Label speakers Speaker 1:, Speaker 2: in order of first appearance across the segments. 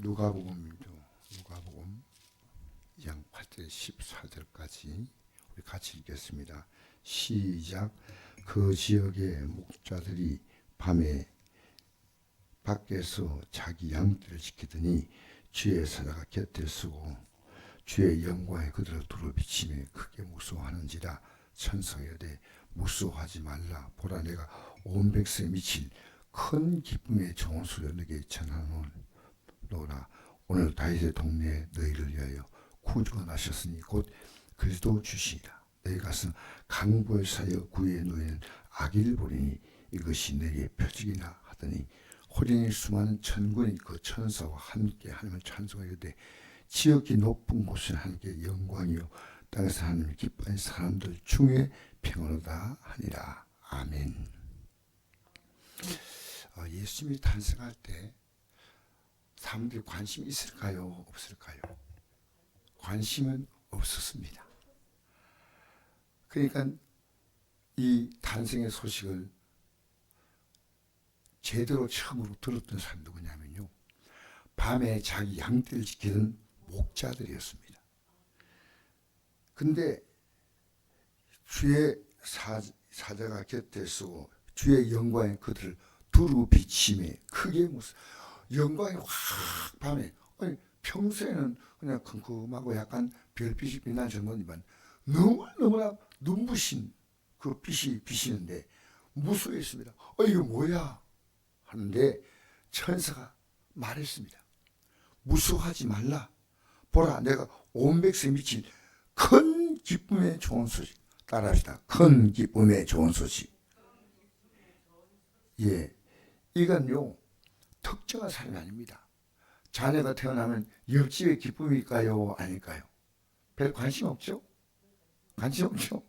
Speaker 1: 누가복음 2장 8절 14절까지 우리 같이 읽겠습니다. 시작. 그 지역의 목자들이 밤에 밖에서 자기 양들을 지키더니 주의 사자가 곁에 서고 주의 영광에 그들을 두루비치며 크게 무서워하는지라. 천사가 이르되 무서워하지 말라. 보라, 내가 온 백성에 미칠 큰 기쁨의 좋은 소리를 너에게 전하노라. 오늘 다윗의 동네에 너희를 위하여 구주가 나셨으니 곧 그리스도 주시니라. 너희 가서 강보의 사여 구유에 놓이는 아기를 보리니 이것이 내게 표적이나 하더니 호련히 수많은 천군이 그 천사와 함께 하나님을 찬송하게 지극히 높은 곳은 하나님께 영광이요 땅에서 하나님을 기뻐하는 사람들 중에 평안하다 하니라. 아멘. 예수님이 탄생할 때 사람들이 관심이 있을까요? 없을까요? 관심은 없었습니다. 그러니까 이 탄생의 소식을 제대로 처음으로 들었던 사람이 누구냐면요, 밤에 자기 양떼를 지키는 목자들이었습니다. 근데 주의 사자가 곁에 서고 주의 영광에 그들을 두루 비치매 크게 영광이 확 밤에, 아니 평소에는 그냥 컴컴하고 약간 별빛이 빛나는 정도지만 너무나 눈부신 그 빛이 비치는데 무서워했습니다. 이거 뭐야 하는데 천사가 말했습니다. 무서워하지 말라. 보라, 내가 온 백성에 미칠 큰 기쁨의 좋은 소식. 따라합시다. 큰 기쁨의 좋은 소식. 예, 이건요 특정한 사람이 아닙니다. 자녀가 태어나면 옆집의 기쁨일까요? 아닐까요? 별 관심 없죠? 관심 없죠?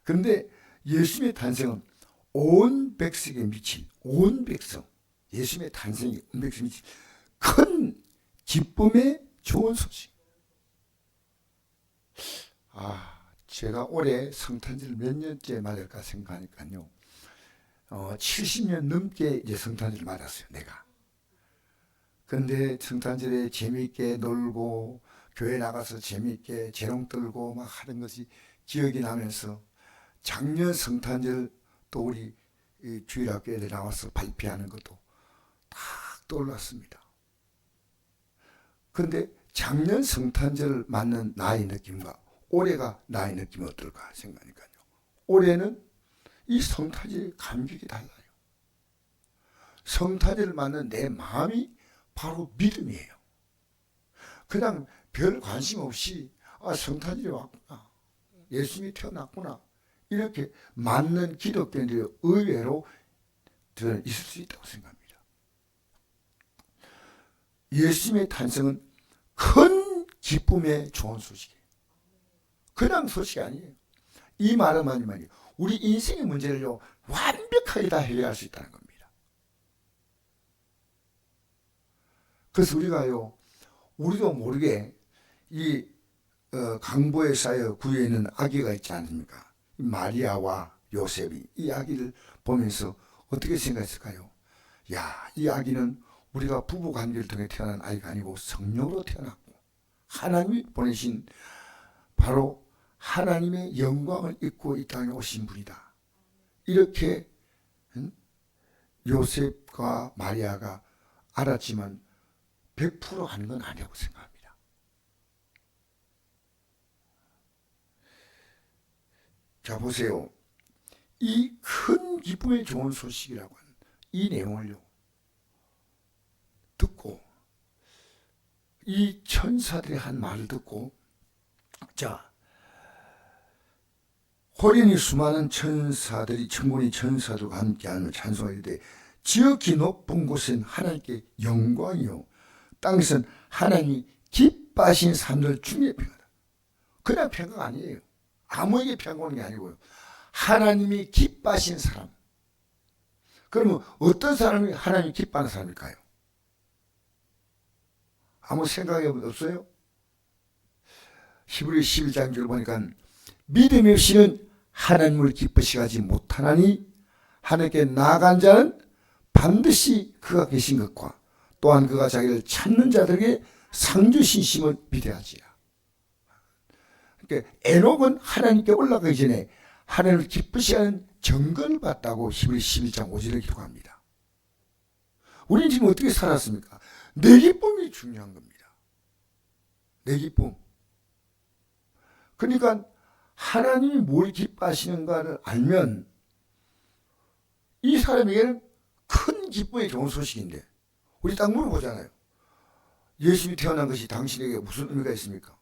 Speaker 1: 근데 예수님의 탄생은 온 백성에 미친, 온 백성, 예수님의 탄생이 온 백성에 미친 큰 기쁨의 좋은 소식. 제가 올해 성탄절 몇 년째 맞을까 생각하니까요, 70년 넘게 이제 성탄절을 맞았어요, 내가. 근데 성탄절에 재미있게 놀고 교회 나가서 재미있게 재롱 떨고 막 하는 것이 기억이 나면서 작년 성탄절 또 우리 주일학교에 나와서 발표하는 것도 딱 떠올랐습니다. 근데 작년 성탄절 맞는 나의 느낌과 올해가 나의 느낌이 어떨까 생각하니까요, 올해는 이 성탄절의 감격이 달라요. 성탄절을 맞는 내 마음이 바로 믿음이에요. 그냥 별 관심 없이 성탄절이 왔구나, 예수님이 태어났구나, 이렇게 맞는 기독교인들이 의외로 있을 수 있다고 생각합니다. 예수님의 탄생은 큰 기쁨의 좋은 소식이에요. 그냥 소식이 아니에요. 이 말은 뭐냐면 우리 인생의 문제를요 완벽하게 다 해결할 수 있다는 겁니다. 그래서 우리도 모르게 이 강보에 쌓여 구유에 있는 아기가 있지 않습니까? 마리아와 요셉이 이 아기를 보면서 어떻게 생각했을까요? 이 아기는 우리가 부부 관계를 통해 태어난 아이가 아니고 성령으로 태어났고 하나님이 보내신 바로 하나님의 영광을 입고 이 땅에 오신 분이다. 이렇게 요셉과 마리아가 알았지만 100% 하는 건 아니라고 생각합니다. 자, 보세요. 이 큰 기쁨의 좋은 소식이라고 하는 이 내용을요 듣고, 이 천사들의 한 말을 듣고, 자, 호련히 수많은 천사들이 천군이 천사들과 함께하는 찬송할 때 지극히 높은 곳은 하나님께 영광이요 땅에서는 하나님이 기뻐하신 사람들 중에 평안하다. 그냥 평가가 아니에요. 아무에게 평가하는 게 아니고요, 하나님이 기뻐하신 사람. 그러면 어떤 사람이 하나님이 기뻐하는 사람일까요? 아무 생각이 없어요? 히브리 11장 줄 보니까 믿음이 없이는 하나님을 기쁘시게 하지 못하나니 하나님께 나아간 자는 반드시 그가 계신 것과 또한 그가 자기를 찾는 자들에게 상 주신 심을 비대하지라. 그러니까 에녹은 하나님께 올라가기 전에 하나님을 기쁘시 하는 정건을 받다고 히브리 11장 5절을 기록합니다. 우리는 지금 어떻게 살았습니까? 내 기쁨이 중요한 겁니다. 내 기쁨. 그러니까 하나님이 뭘 기뻐하시는가를 알면 이 사람에게는 큰 기쁨의 좋은 소식인데, 우리 딱 물어보잖아요. 예수님이 태어난 것이 당신에게 무슨 의미가 있습니까?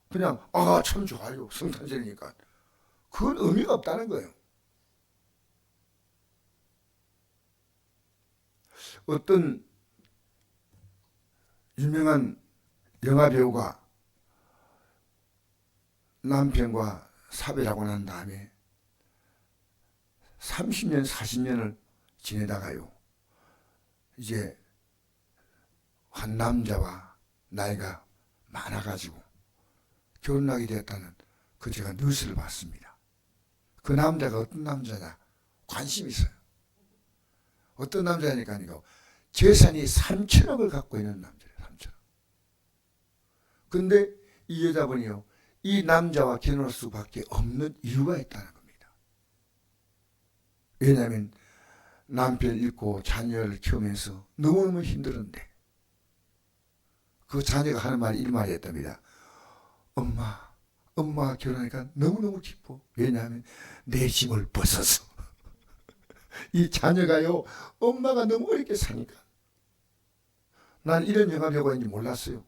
Speaker 1: 그냥 참 좋아요, 성탄절이니까. 그건 의미가 없다는 거예요. 어떤 유명한 영화 배우가 남편과 사별하고 난 다음에 30년 40년을 지내다가요, 이제 한 남자와 나이가 많아가지고 결혼하게 되었다는 그 제가 뉴스를 봤습니다. 그 남자가 어떤 남자냐, 관심이 있어요. 어떤 남자니까 재산이 3천억을 갖고 있는 남자예요. 3천억. 근데 이 여자분이요, 이 남자와 결혼할 수밖에 없는 이유가 있다는 겁니다. 왜냐하면 남편을 잃고 자녀를 키우면서 너무너무 힘들었는데, 그 자녀가 하는 말이 이 말이었답니다. 엄마가 결혼하니까 너무너무 기뻐. 왜냐하면 내 짐을 벗어서. 이 자녀가요, 엄마가 너무 어렵게 사니까. 난 이런 영화 배우가 있는지 몰랐어요.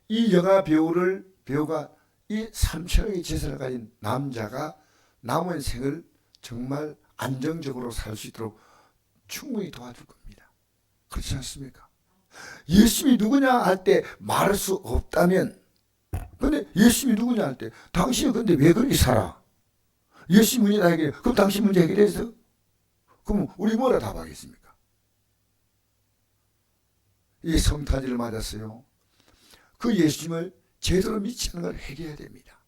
Speaker 1: 이 영화 배우가 이 3천억의 재산을 가진 남자가 남은 생을 정말 안정적으로 살 수 있도록 충분히 도와줄 겁니다. 그렇지 않습니까? 예수님이 누구냐 할 때 말할 수 없다면, 근데 예수님이 누구냐 할 때 당신은 근데 왜 그렇게 살아? 예수님 문제 해결해. 그럼 당신 문제 해결해서? 그럼 우리 뭐라 답하겠습니까? 이 성탄절을 맞았어요. 그 예수님을 제대로 믿지 않는 걸 해결해야 됩니다.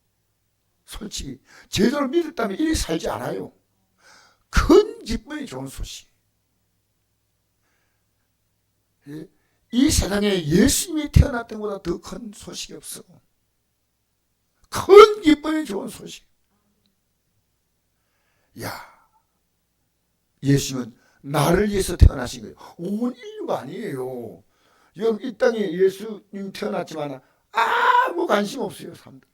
Speaker 1: 솔직히 제대로 믿었다면 이렇게 살지 않아요. 큰 기쁨이 좋은 소식. 이 세상에 예수님이 태어났던 것보다 더 큰 소식이 없어. 큰 기쁨이 좋은 소식. 야, 예수님은 나를 위해서 태어나신 거예요. 온 인류가 아니에요. 여러분, 이 땅에 예수님 태어났지만 아무 관심 없어요, 사람들.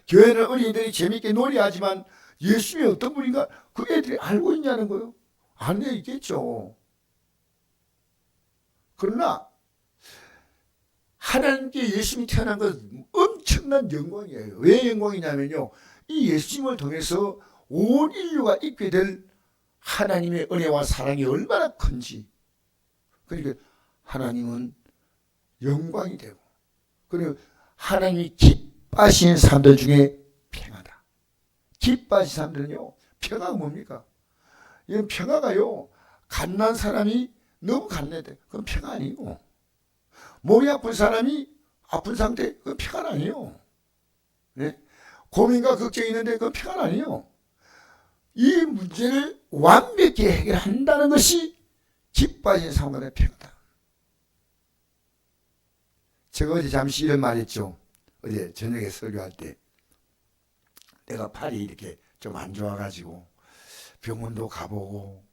Speaker 1: 교회는 어린이들이 재밌게 놀이하지만 예수님이 어떤 분인가 그 애들이 알고 있냐는 거예요. 알고 있겠죠. 그러나 하나님께 예수님이 태어난 것은 엄청난 영광이에요. 왜 영광이냐면요, 이 예수님을 통해서 온 인류가 있게 될 하나님의 은혜와 사랑이 얼마나 큰지. 그러니까 하나님은 영광이 되고, 그리고 하나님이 기뻐하시는 사람들 중에 평화다. 기뻐하시는 사람들은요, 평화가 뭡니까? 이 평화가요, 갓난 사람이 너무 갓내대. 그건 평화 아니고, 몸이 아픈 사람이 아픈 상태, 그건 평화 아니에요. 네? 고민과 걱정이 있는데 그건 평화 아니에요. 이 문제를 완벽히 해결한다는 것이 기뻐하시는 사람들의 평화다. 제가 어제 잠시 이런 말 했죠. 어제 저녁에 설교할 때 내가 팔이 이렇게 좀 안 좋아가지고 병원도 가보고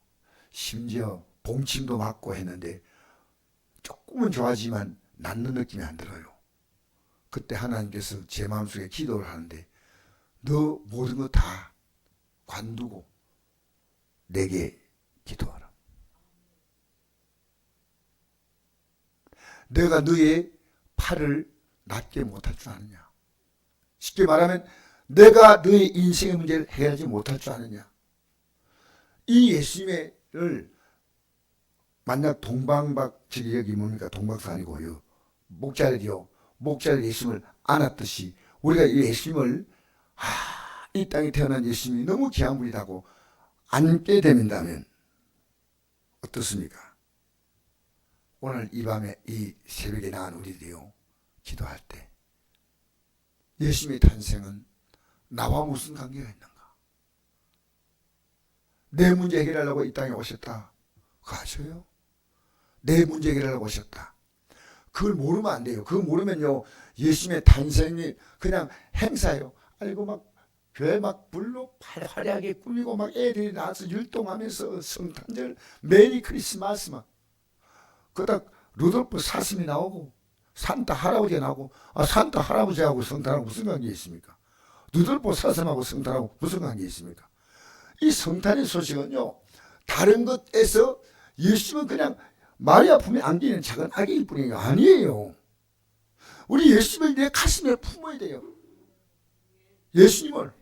Speaker 1: 심지어 봉침도 맞고 했는데 조금은 좋아지만 낫는 느낌이 안 들어요. 그때 하나님께서 제 마음속에 기도를 하는데, 너 모든 거 다 관두고 내게 기도하라. 내가 너의 팔을 낫게 못할 줄 아느냐. 쉽게 말하면 내가 너의 인생의 문제를 해결하지 못할 줄 아느냐. 이 예수님을 만약 동방박질이 여기 뭡니까? 동박사 아니고요, 목자들이요, 목자들 예수님을 안았듯이 우리가 이 예수님을 이 땅에 태어난 예수님이 너무 귀한 분이라고 안게 된다면 어떻습니까? 오늘 이 밤에 이 새벽에 나간 우리들이요, 기도할 때 예수님의 탄생은 나와 무슨 관계가 있는가? 내 문제 해결하려고 이 땅에 오셨다. 그거 아셔요? 내 문제 해결하려고 오셨다. 그걸 모르면 안 돼요. 그거 모르면요, 예수님의 탄생이 그냥 행사예요. 아이고 막 교회 막 불로 활활하게 꾸미고 막 애들이 나와서 율동하면서 성탄절 메리 크리스마스 막 그러다 루돌프 사슴이 나오고 산타 할아버지가 나오고, 산타 할아버지하고 성탄하고 무슨 관계 있습니까? 루돌프 사슴하고 성탄하고 무슨 관계 있습니까? 이 성탄의 소식은요, 다른 것에서 예수님은 그냥 마리아 품에 안기는 작은 아기일 뿐이에요. 아니에요. 우리 예수님을 내 가슴에 품어야 돼요. 예수님을.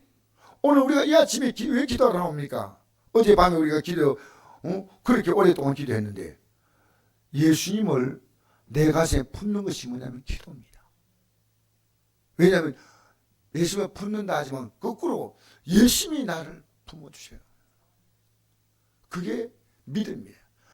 Speaker 1: 오늘 우리가 이 아침에 왜 기도하러 나옵니까? 어젯밤에 우리가 그렇게 오랫동안 기도했는데, 예수님을 내 가슴에 품는 것이 뭐냐면 기도입니다. 왜냐하면 예수님을 품는다 하지만 거꾸로 예수님이 나를 품어주셔요. 그게 믿음이에요.